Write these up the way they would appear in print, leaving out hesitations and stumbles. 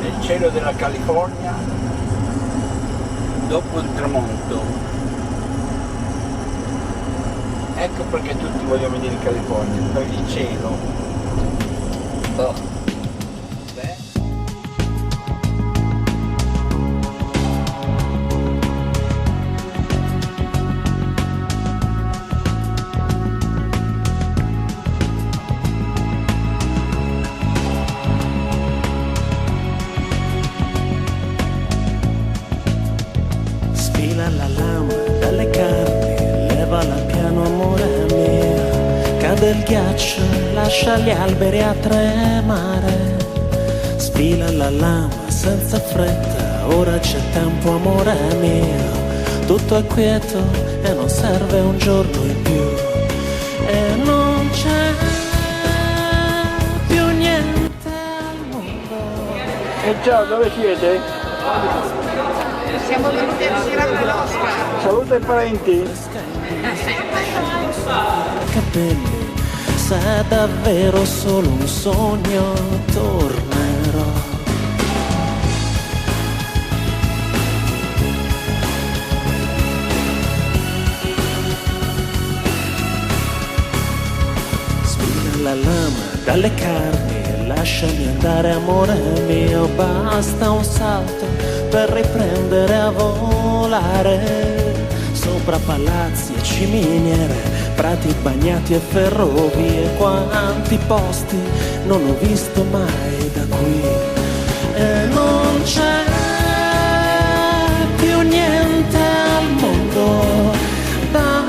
il cielo della California dopo il tramonto. Ecco perché tutti vogliono venire in California, per il cielo. Oh. Beh. Sfila la lama dalle carni, levala piano amore mio, cade il ghiaccio, lascia gli alberi a tremare. Sfila la lama senza fretta, ora c'è tempo amore mio, tutto è quieto e non serve un giorno in più. E non c'è più niente al mondo. E ciao, dove siete? Siamo venuti a girare la nostra. Saluta i parenti. Capelli, se è davvero solo un sogno, tornerò. Sfila la lama dalle carni, lasciami andare amore mio, basta un salto per riprendere a volare. Sopra palazzi e ciminiere, prati bagnati e ferrovie, quanti posti non ho visto mai da qui. E non c'è più niente al mondo da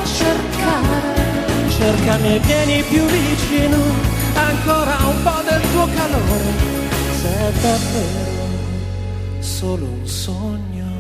cercare. Cercami e vieni più vicino, ancora un po' del tuo calore, se è davvero solo un sogno.